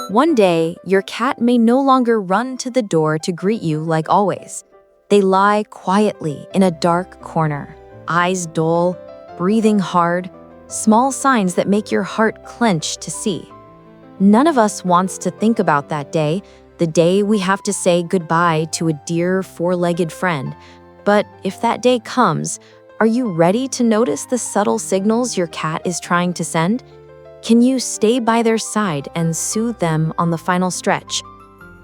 One day, your cat may no longer run to the door to greet you like always. They lie quietly in a dark corner, eyes dull, breathing hard, small signs that make your heart clench to see. None of us wants to think about that day, the day we have to say goodbye to a dear four-legged friend. But if that day comes, are you ready to notice the subtle signals your cat is trying to send? Can you stay by their side and soothe them on the final stretch?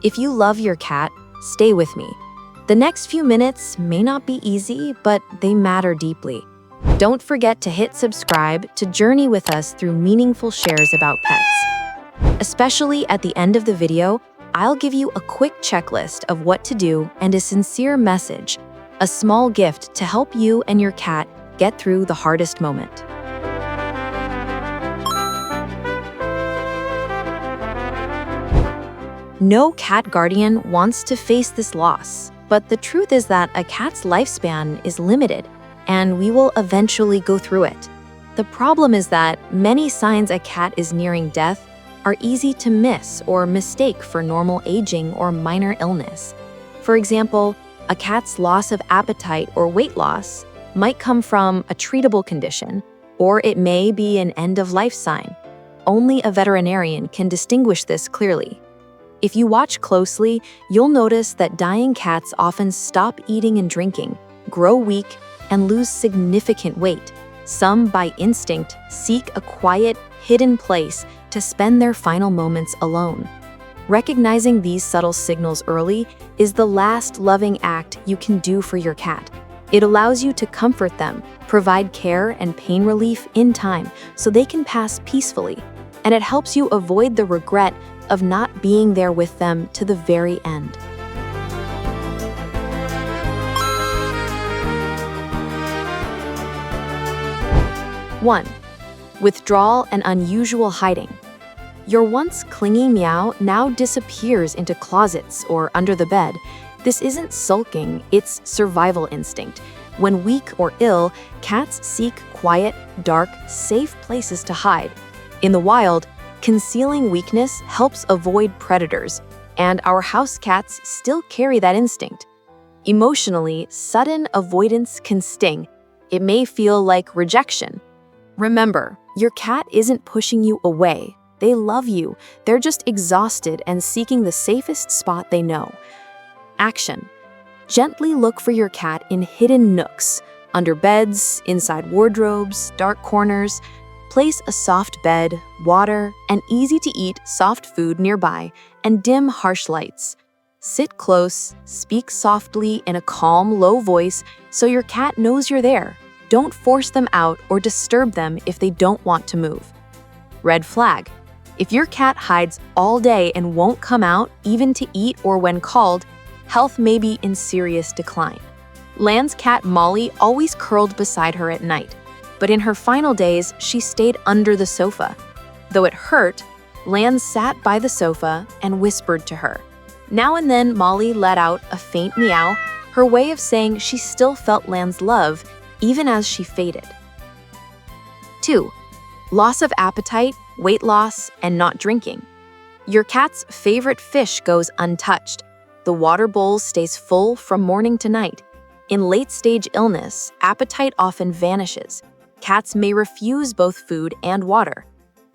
If you love your cat, stay with me. The next few minutes may not be easy, but they matter deeply. Don't forget to hit subscribe to journey with us through meaningful shares about pets. Especially at the end of the video, I'll give you a quick checklist of what to do and a sincere message, a small gift to help you and your cat get through the hardest moment. No cat guardian wants to face this loss, but the truth is that a cat's lifespan is limited, and we will eventually go through it. The problem is that many signs a cat is nearing death are easy to miss or mistake for normal aging or minor illness. For example, a cat's loss of appetite or weight loss might come from a treatable condition, or it may be an end-of-life sign. Only a veterinarian can distinguish this clearly. If you watch closely, you'll notice that dying cats often stop eating and drinking, grow weak, and lose significant weight. Some, by instinct, seek a quiet, hidden place to spend their final moments alone. Recognizing these subtle signals early is the last loving act you can do for your cat. It allows you to comfort them, provide care and pain relief in time so they can pass peacefully, and it helps you avoid the regret of not being there with them to the very end. One, withdrawal and unusual hiding. Your once clingy meow now disappears into closets or under the bed. This isn't sulking, it's survival instinct. When weak or ill, cats seek quiet, dark, safe places to hide. In the wild, concealing weakness helps avoid predators, and our house cats still carry that instinct. Emotionally, sudden avoidance can sting. It may feel like rejection. Remember, your cat isn't pushing you away. They love you. They're just exhausted and seeking the safest spot they know. Action. Gently look for your cat in hidden nooks, under beds, inside wardrobes, dark corners. Place a soft bed, water, and easy-to-eat soft food nearby, and dim harsh lights. Sit close, speak softly in a calm, low voice so your cat knows you're there. Don't force them out or disturb them if they don't want to move. Red flag. If your cat hides all day and won't come out, even to eat or when called, health may be in serious decline. Lan's cat Molly always curled beside her at night, but in her final days, she stayed under the sofa. Though it hurt, Lan sat by the sofa and whispered to her. Now and then, Molly let out a faint meow, her way of saying she still felt Lan's love, even as she faded. 2. Loss of appetite, weight loss, and not drinking. Your cat's favorite fish goes untouched. The water bowl stays full from morning to night. In late-stage illness, appetite often vanishes. Cats may refuse both food and water.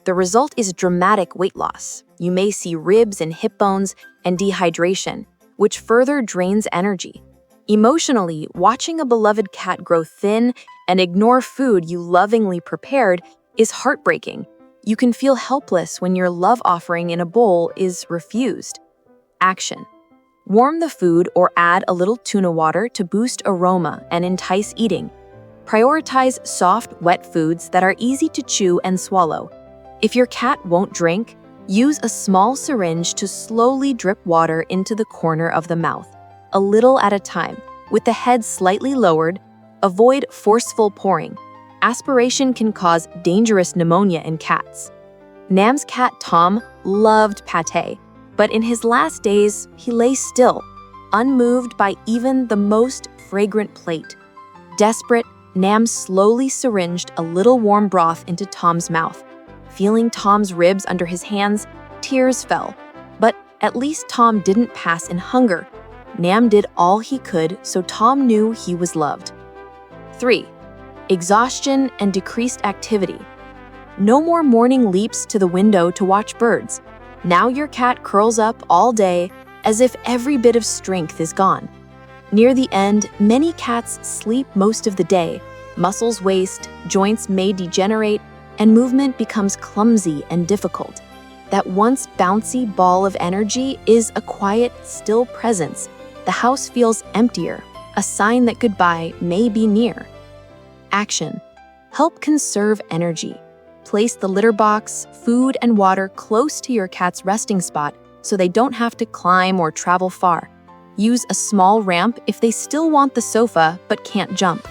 The result is dramatic weight loss. You may see ribs and hip bones and dehydration, which further drains energy. Emotionally, watching a beloved cat grow thin and ignore food you lovingly prepared is heartbreaking. You can feel helpless when your love offering in a bowl is refused. Action. Warm the food or add a little tuna water to boost aroma and entice eating. Prioritize soft, wet foods that are easy to chew and swallow. If your cat won't drink, use a small syringe to slowly drip water into the corner of the mouth, a little at a time, with the head slightly lowered. Avoid forceful pouring. Aspiration can cause dangerous pneumonia in cats. Nam's cat Tom loved pate, but in his last days, he lay still, unmoved by even the most fragrant plate. Desperate, Nam slowly syringed a little warm broth into Tom's mouth. Feeling Tom's ribs under his hands, Tears fell, but at least Tom didn't pass in hunger. Nam did all he could, so Tom knew he was loved. 3. Exhaustion and decreased activity. No more morning leaps to the window to watch birds. Now your cat curls up all day as if every bit of strength is gone. Near the end, many cats sleep most of the day. Muscles waste, joints may degenerate, and movement becomes clumsy and difficult. That once bouncy ball of energy is a quiet, still presence. The house feels emptier, a sign that goodbye may be near. Action. Help conserve energy. Place the litter box, food, and water close to your cat's resting spot so they don't have to climb or travel far. Use a small ramp if they still want the sofa but can't jump.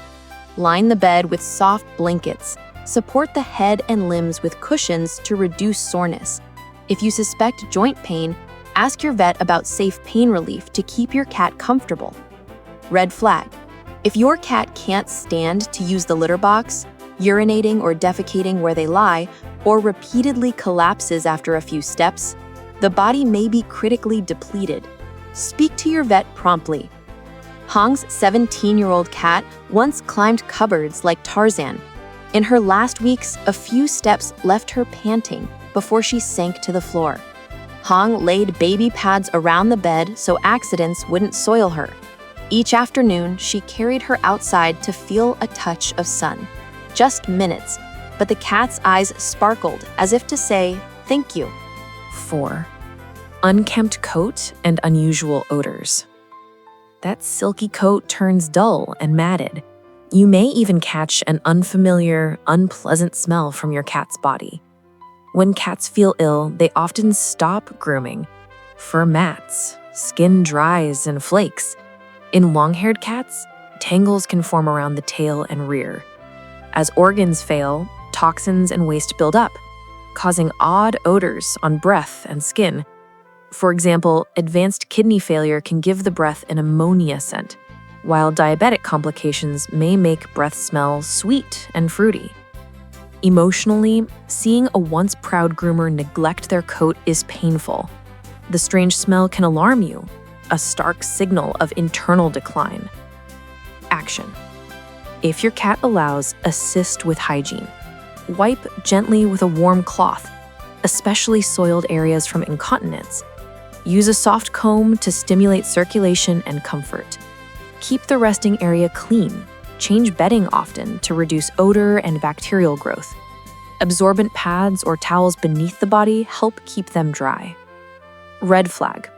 Line the bed with soft blankets. Support the head and limbs with cushions to reduce soreness. If you suspect joint pain, ask your vet about safe pain relief to keep your cat comfortable. Red flag. If your cat can't stand to use the litter box, urinating or defecating where they lie, or repeatedly collapses after a few steps, the body may be critically depleted. Speak to your vet promptly. Hong's 17-year-old cat once climbed cupboards like Tarzan. In her last weeks, a few steps left her panting before she sank to the floor. Hong laid baby pads around the bed so accidents wouldn't soil her. Each afternoon, she carried her outside to feel a touch of sun. Just minutes, but the cat's eyes sparkled as if to say, "Thank you." 4. Unkempt coat and unusual odors. That silky coat turns dull and matted. You may even catch an unfamiliar, unpleasant smell from your cat's body. When cats feel ill, they often stop grooming. Fur mats, skin dries and flakes. In long-haired cats, tangles can form around the tail and rear. As organs fail, toxins and waste build up, causing odd odors on breath and skin. For example, advanced kidney failure can give the breath an ammonia scent, while diabetic complications may make breath smell sweet and fruity. Emotionally, seeing a once proud groomer neglect their coat is painful. The strange smell can alarm you, a stark signal of internal decline. Action. If your cat allows, assist with hygiene. Wipe gently with a warm cloth, especially soiled areas from incontinence. Use a soft comb to stimulate circulation and comfort. Keep the resting area clean. Change bedding often to reduce odor and bacterial growth. Absorbent pads or towels beneath the body help keep them dry. Red flag.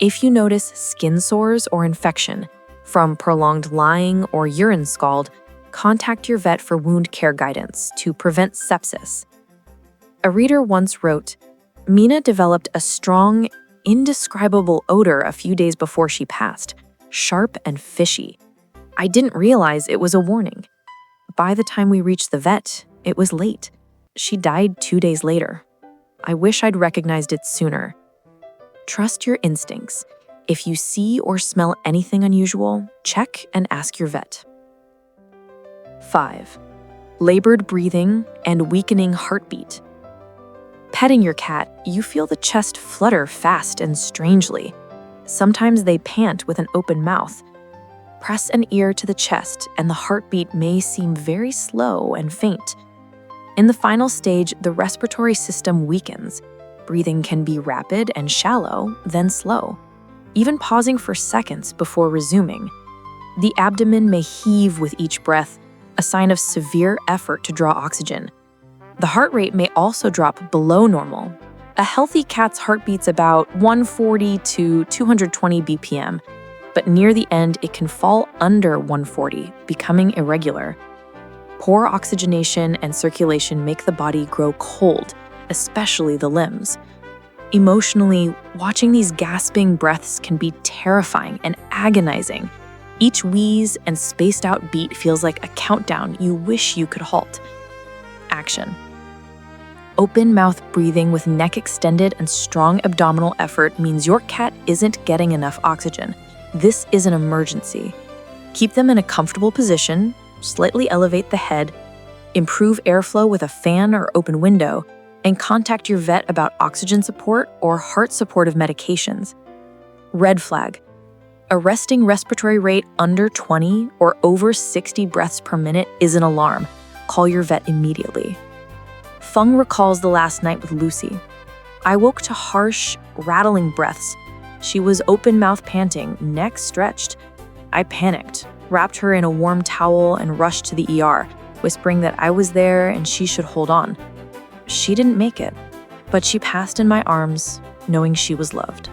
If you notice skin sores or infection from prolonged lying or urine scald, contact your vet for wound care guidance to prevent sepsis. A reader once wrote, "Mina developed a strong, indescribable odor a few days before she passed, sharp and fishy. I didn't realize it was a warning. By the time we reached the vet, it was late. She died 2 days later. I wish I'd recognized it sooner." Trust your instincts. If you see or smell anything unusual, check and ask your vet. 5. Labored breathing and weakening heartbeat. Petting your cat, you feel the chest flutter fast and strangely. Sometimes they pant with an open mouth. Press an ear to the chest and the heartbeat may seem very slow and faint. In the final stage, the respiratory system weakens. Breathing can be rapid and shallow, then slow, even pausing for seconds before resuming. The abdomen may heave with each breath, a sign of severe effort to draw oxygen. The heart rate may also drop below normal. A healthy cat's heart beats about 140 to 220 BPM, but near the end it can fall under 140, becoming irregular. Poor oxygenation and circulation make the body grow cold, especially the limbs. Emotionally, watching these gasping breaths can be terrifying and agonizing. Each wheeze and spaced out beat feels like a countdown you wish you could halt. Action. Open mouth breathing with neck extended and strong abdominal effort means your cat isn't getting enough oxygen. This is an emergency. Keep them in a comfortable position, slightly elevate the head, improve airflow with a fan or open window, and contact your vet about oxygen support or heart supportive medications. Red flag: a resting respiratory rate under 20 or over 60 breaths per minute is an alarm. Call your vet immediately. Feng recalls the last night with Lucy. I woke to harsh, rattling breaths. She was open-mouthed panting, neck stretched. I panicked, wrapped her in a warm towel, and rushed to the ER, whispering that I was there and she should hold on. She didn't make it, but she passed in my arms, knowing she was loved.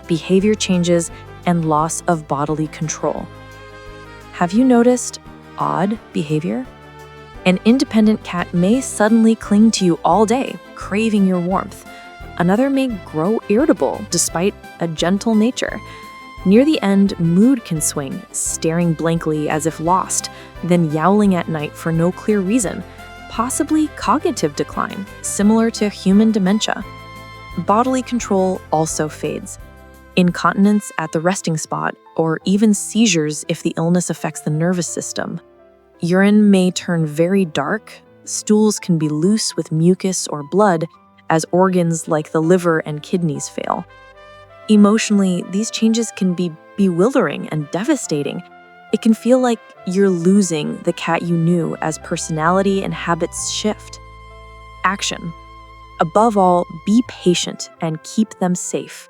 Behavior changes and loss of bodily control. Have you noticed odd behavior? An independent cat may suddenly cling to you all day, craving your warmth. Another may grow irritable despite a gentle nature. Near the end, mood can swing, staring blankly as if lost, then yowling at night for no clear reason, possibly cognitive decline, similar to human dementia. Bodily control also fades. Incontinence at the resting spot, or even seizures if the illness affects the nervous system. Urine may turn very dark, stools can be loose with mucus or blood, as organs like the liver and kidneys fail. Emotionally, these changes can be bewildering and devastating. It can feel like you're losing the cat you knew as personality and habits shift. Action. Above all, be patient and keep them safe.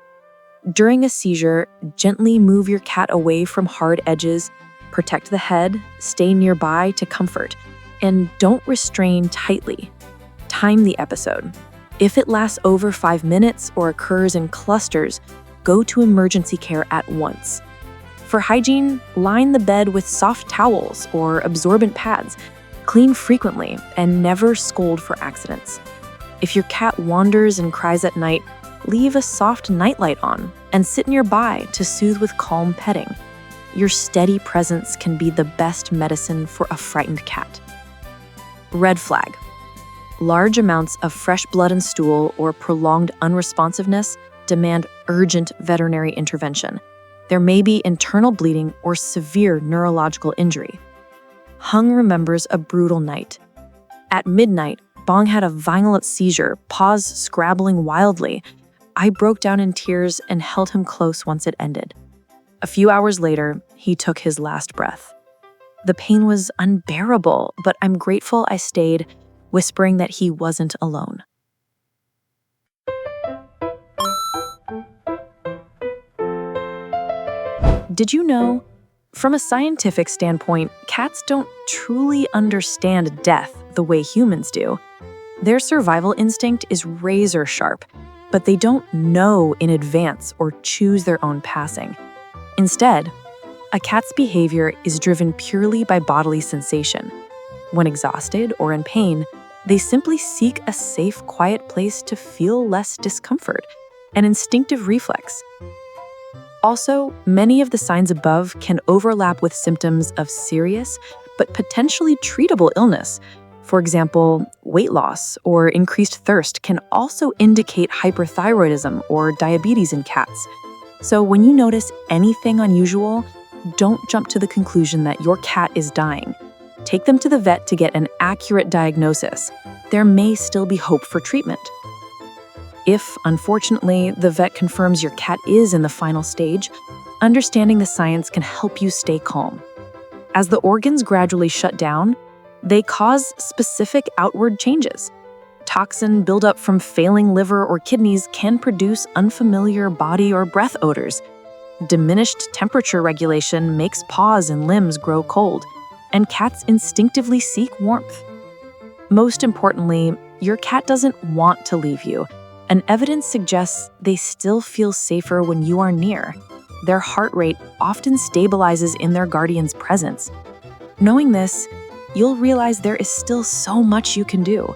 During a seizure, gently move your cat away from hard edges, protect the head, stay nearby to comfort, and don't restrain tightly. Time the episode. If it lasts over 5 minutes or occurs in clusters, go to emergency care at once. For hygiene, line the bed with soft towels or absorbent pads, clean frequently, and never scold for accidents. If your cat wanders and cries at night, leave a soft nightlight on and sit nearby to soothe with calm petting. Your steady presence can be the best medicine for a frightened cat. Red flag. Large amounts of fresh blood and stool or prolonged unresponsiveness demand urgent veterinary intervention. There may be internal bleeding or severe neurological injury. Hung remembers a brutal night. At midnight, Bong had a violent seizure, paws scrabbling wildly. I broke down in tears and held him close once it ended. A few hours later, he took his last breath. The pain was unbearable, but I'm grateful I stayed, whispering that he wasn't alone. Did you know? From a scientific standpoint, cats don't truly understand death the way humans do. Their survival instinct is razor sharp, but they don't know in advance or choose their own passing. Instead, a cat's behavior is driven purely by bodily sensation. When exhausted or in pain, they simply seek a safe, quiet place to feel less discomfort, an instinctive reflex. Also, many of the signs above can overlap with symptoms of serious but potentially treatable illness. For example, weight loss or increased thirst can also indicate hyperthyroidism or diabetes in cats. So when you notice anything unusual, don't jump to the conclusion that your cat is dying. Take them to the vet to get an accurate diagnosis. There may still be hope for treatment. If, unfortunately, the vet confirms your cat is in the final stage, understanding the science can help you stay calm. As the organs gradually shut down, they cause specific outward changes. Toxin buildup from failing liver or kidneys can produce unfamiliar body or breath odors. Diminished temperature regulation makes paws and limbs grow cold, and cats instinctively seek warmth. Most importantly, your cat doesn't want to leave you, and evidence suggests they still feel safer when you are near. Their heart rate often stabilizes in their guardian's presence. Knowing this, you'll realize there is still so much you can do.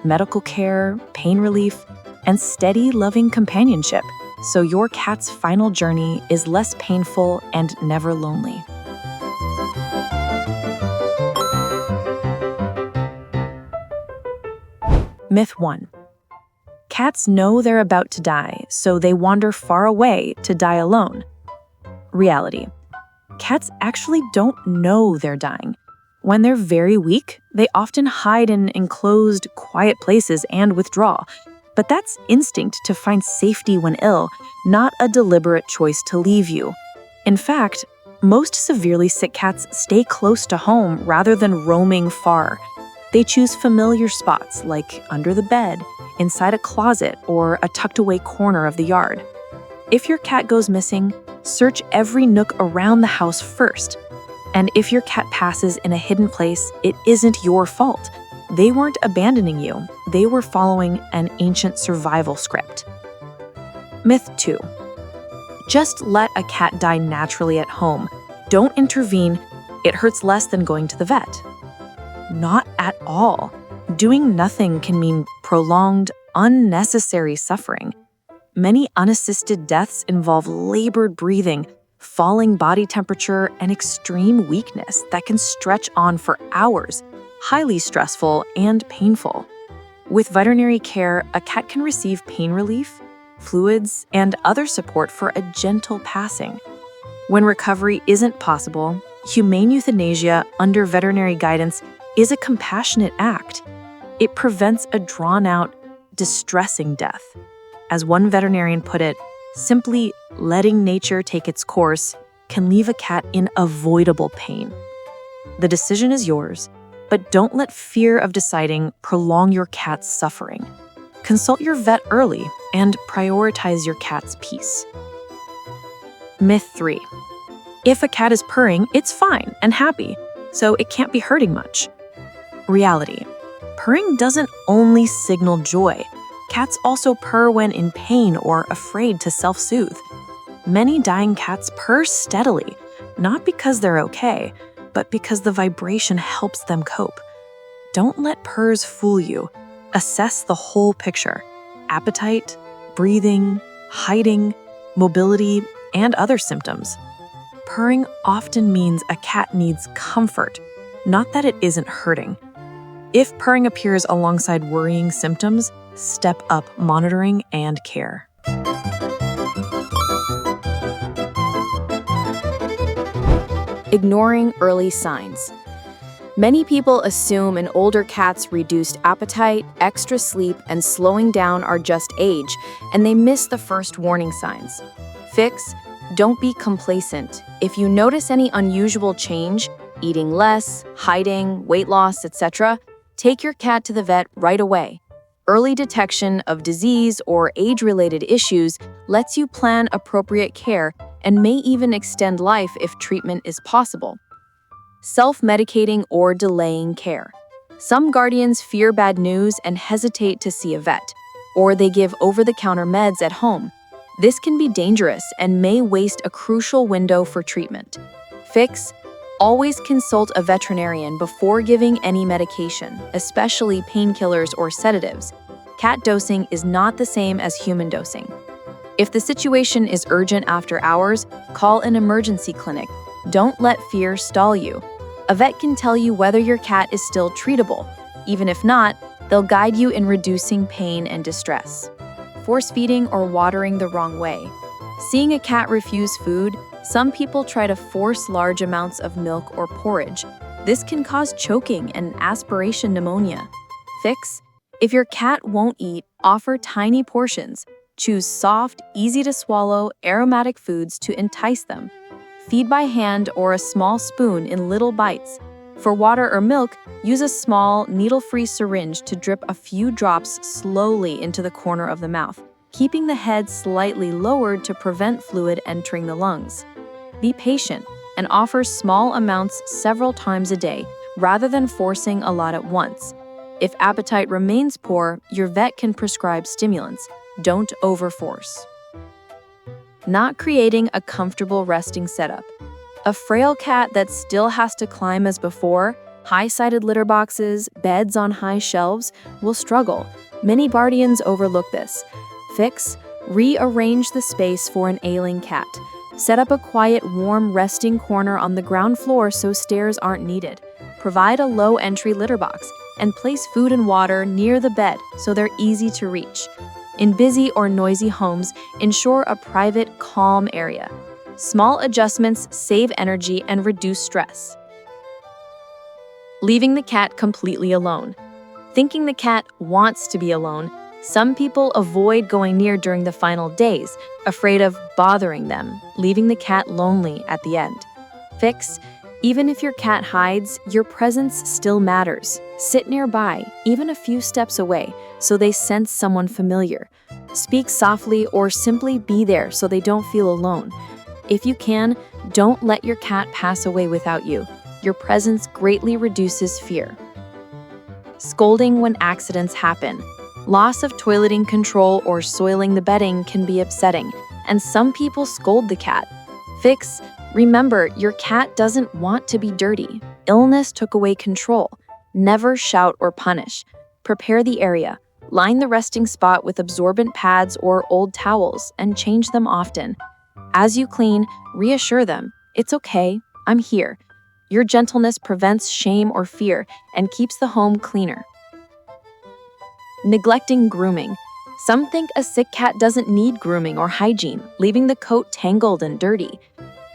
Medical care, pain relief, and steady, loving companionship, so your cat's final journey is less painful and never lonely. Myth 1. Cats know they're about to die, so they wander far away to die alone. Reality. Cats actually don't know they're dying. When they're very weak, they often hide in enclosed, quiet places and withdraw. But that's instinct to find safety when ill, not a deliberate choice to leave you. In fact, most severely sick cats stay close to home rather than roaming far. They choose familiar spots like under the bed, inside a closet, or a tucked-away corner of the yard. If your cat goes missing, search every nook around the house first. And if your cat passes in a hidden place, it isn't your fault. They weren't abandoning you. They were following an ancient survival script. Myth 2. Just let a cat die naturally at home. Don't intervene. It hurts less than going to the vet. Not at all. Doing nothing can mean prolonged, unnecessary suffering. Many unassisted deaths involve labored breathing, falling body temperature, and extreme weakness that can stretch on for hours, highly stressful and painful. With veterinary care, a cat can receive pain relief, fluids, and other support for a gentle passing. When recovery isn't possible, humane euthanasia under veterinary guidance is a compassionate act. It prevents a drawn-out, distressing death. As one veterinarian put it, simply letting nature take its course can leave a cat in avoidable pain. The decision is yours, but don't let fear of deciding prolong your cat's suffering. Consult your vet early and prioritize your cat's peace. Myth 3. If a cat is purring, it's fine and happy, so it can't be hurting much. Reality. Purring doesn't only signal joy. Cats also purr when in pain or afraid to self-soothe. Many dying cats purr steadily, not because they're okay, but because the vibration helps them cope. Don't let purrs fool you. Assess the whole picture: appetite, breathing, hiding, mobility, and other symptoms. Purring often means a cat needs comfort, not that it isn't hurting. If purring appears alongside worrying symptoms, step up monitoring and care. Ignoring early signs. Many people assume an older cat's reduced appetite, extra sleep, and slowing down are just age, and they miss the first warning signs. Fix: don't be complacent. If you notice any unusual change, eating less, hiding, weight loss, etc., take your cat to the vet right away. Early detection of disease or age-related issues lets you plan appropriate care and may even extend life if treatment is possible. Self-medicating or delaying care. Some guardians fear bad news and hesitate to see a vet, or they give over-the-counter meds at home. This can be dangerous and may waste a crucial window for treatment. Fix: always consult a veterinarian before giving any medication, especially painkillers or sedatives. Cat dosing is not the same as human dosing. If the situation is urgent after hours, call an emergency clinic. Don't let fear stall you. A vet can tell you whether your cat is still treatable. Even if not, they'll guide you in reducing pain and distress. Force feeding or watering the wrong way. Seeing a cat refuse food, some people try to force large amounts of milk or porridge. This can cause choking and aspiration pneumonia. Fix: if your cat won't eat, offer tiny portions. Choose soft, easy-to-swallow, aromatic foods to entice them. Feed by hand or a small spoon in little bites. For water or milk, use a small, needle-free syringe to drip a few drops slowly into the corner of the mouth, keeping the head slightly lowered to prevent fluid entering the lungs. Be patient and offer small amounts several times a day, rather than forcing a lot at once. If appetite remains poor, your vet can prescribe stimulants. Don't overforce. Not creating a comfortable resting setup. A frail cat that still has to climb as before, high-sided litter boxes, beds on high shelves, will struggle. Many guardians overlook this. Fix: rearrange the space for an ailing cat. Set up a quiet, warm resting corner on the ground floor so stairs aren't needed. Provide a low-entry litter box and place food and water near the bed so they're easy to reach. In busy or noisy homes, ensure a private, calm area. Small adjustments save energy and reduce stress. Leaving the cat completely alone. Thinking the cat wants to be alone, some people avoid going near during the final days, afraid of bothering them, leaving the cat lonely at the end. Fix: even if your cat hides, your presence still matters. Sit nearby, even a few steps away, so they sense someone familiar. Speak softly or simply be there so they don't feel alone. If you can, don't let your cat pass away without you. Your presence greatly reduces fear. Scolding when accidents happen. Loss of toileting control or soiling the bedding can be upsetting, and some people scold the cat. Fix: remember, your cat doesn't want to be dirty. Illness took away control. Never shout or punish. Prepare the area. Line the resting spot with absorbent pads or old towels and change them often. As you clean, reassure them, "It's okay, I'm here." Your gentleness prevents shame or fear and keeps the home cleaner. Neglecting grooming. Some think a sick cat doesn't need grooming or hygiene, leaving the coat tangled and dirty.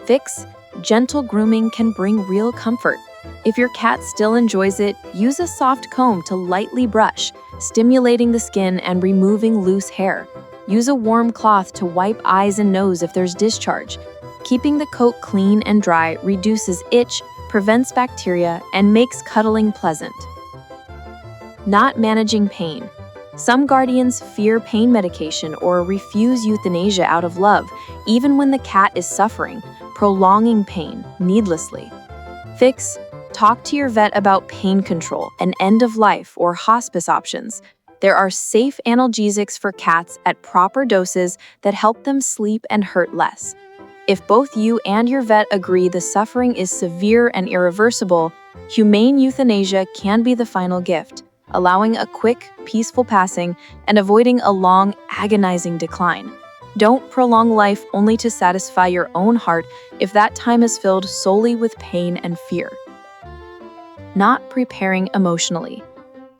Fix: gentle grooming can bring real comfort. If your cat still enjoys it, use a soft comb to lightly brush, stimulating the skin and removing loose hair. Use a warm cloth to wipe eyes and nose if there's discharge. Keeping the coat clean and dry reduces itch, prevents bacteria, and makes cuddling pleasant. Not managing pain. Some guardians fear pain medication or refuse euthanasia out of love, even when the cat is suffering, prolonging pain needlessly. Fix: talk to your vet about pain control and end-of-life or hospice options. There are safe analgesics for cats at proper doses that help them sleep and hurt less. If both you and your vet agree the suffering is severe and irreversible, humane euthanasia can be the final gift, allowing a quick, peaceful passing and avoiding a long, agonizing decline. Don't prolong life only to satisfy your own heart if that time is filled solely with pain and fear. Not preparing emotionally.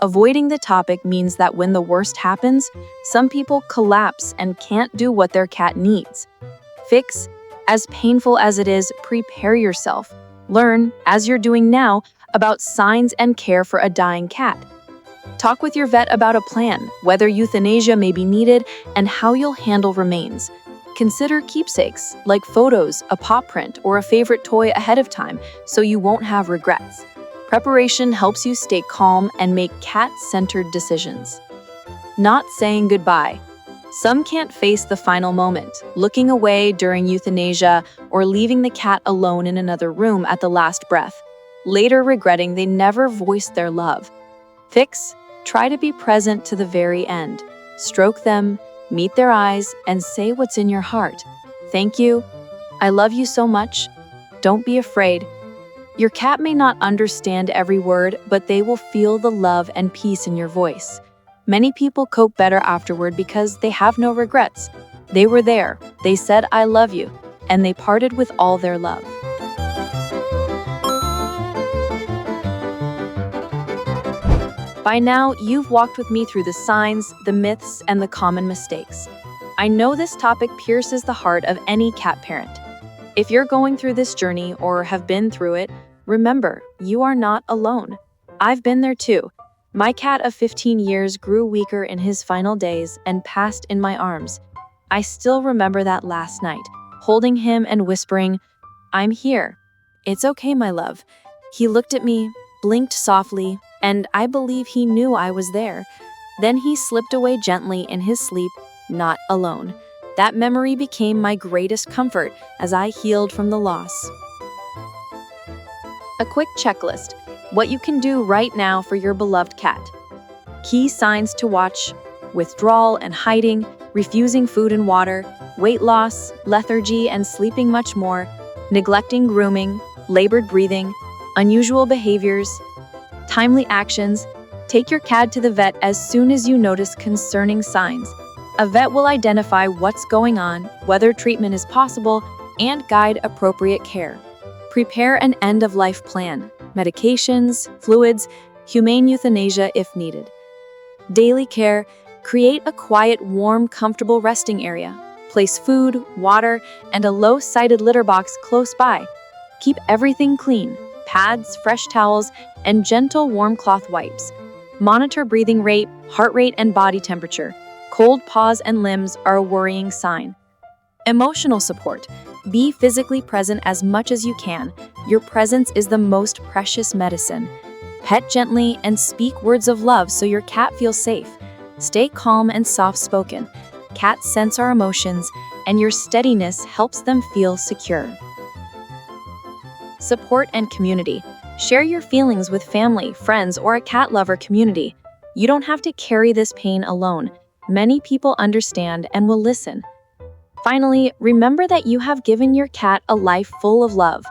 Avoiding the topic means that when the worst happens, some people collapse and can't do what their cat needs. Fix: as painful as it is, prepare yourself. Learn, as you're doing now, about signs and care for a dying cat. Talk with your vet about a plan, whether euthanasia may be needed, and how you'll handle remains. Consider keepsakes, like photos, a paw print, or a favorite toy ahead of time, so you won't have regrets. Preparation helps you stay calm and make cat-centered decisions. Not saying goodbye. Some can't face the final moment, looking away during euthanasia or leaving the cat alone in another room at the last breath, later regretting they never voiced their love. Fix: try to be present to the very end. Stroke them, meet their eyes, and say what's in your heart. "Thank you. I love you so much. Don't be afraid." Your cat may not understand every word, but they will feel the love and peace in your voice. Many people cope better afterward because they have no regrets. They were there, they said "I love you," and they parted with all their love. By now, you've walked with me through the signs, the myths, and the common mistakes. I know this topic pierces the heart of any cat parent. If you're going through this journey or have been through it, remember, you are not alone. I've been there too. My cat of 15 years grew weaker in his final days and passed in my arms. I still remember that last night, holding him and whispering, "I'm here. It's okay, my love." He looked at me, blinked softly, and I believe he knew I was there. Then he slipped away gently in his sleep, not alone. That memory became my greatest comfort as I healed from the loss. A quick checklist: what you can do right now for your beloved cat. Key signs to watch: withdrawal and hiding, refusing food and water, weight loss, lethargy and sleeping much more, neglecting grooming, labored breathing, unusual behaviors. Timely actions: take your cat to the vet as soon as you notice concerning signs. A vet will identify what's going on, whether treatment is possible, and guide appropriate care. Prepare an end-of-life plan: medications, fluids, humane euthanasia if needed. Daily care: create a quiet, warm, comfortable resting area. Place food, water, and a low-sided litter box close by. Keep everything clean. pads, fresh towels, and gentle warm cloth wipes. Monitor breathing rate, heart rate, and body temperature. Cold paws and limbs are a worrying sign. Emotional support. Be physically present as much as you can. Your presence is the most precious medicine. Pet gently and speak words of love so your cat feels safe. Stay calm and soft-spoken. Cats sense our emotions, and your steadiness helps them feel secure. Support and community. Share your feelings with family, friends, or a cat lover community. You don't have to carry this pain alone. Many people understand and will listen. Finally, remember that you have given your cat a life full of love.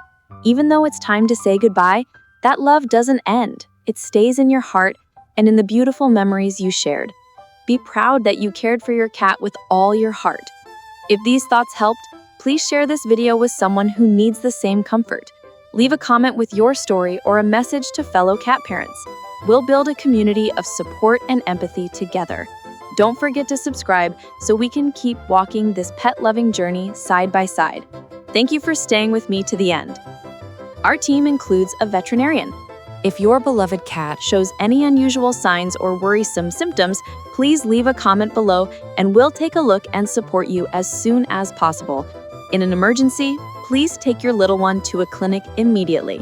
Even though it's time to say goodbye, that love doesn't end. It stays in your heart and in the beautiful memories you shared. Be proud that you cared for your cat with all your heart. If these thoughts helped, please share this video with someone who needs the same comfort. Leave a comment with your story or a message to fellow cat parents. We'll build a community of support and empathy together. Don't forget to subscribe so we can keep walking this pet-loving journey side by side. Thank you for staying with me to the end. Our team includes a veterinarian. If your beloved cat shows any unusual signs or worrisome symptoms, please leave a comment below and we'll take a look and support you as soon as possible. In an emergency, please take your little one to a clinic immediately.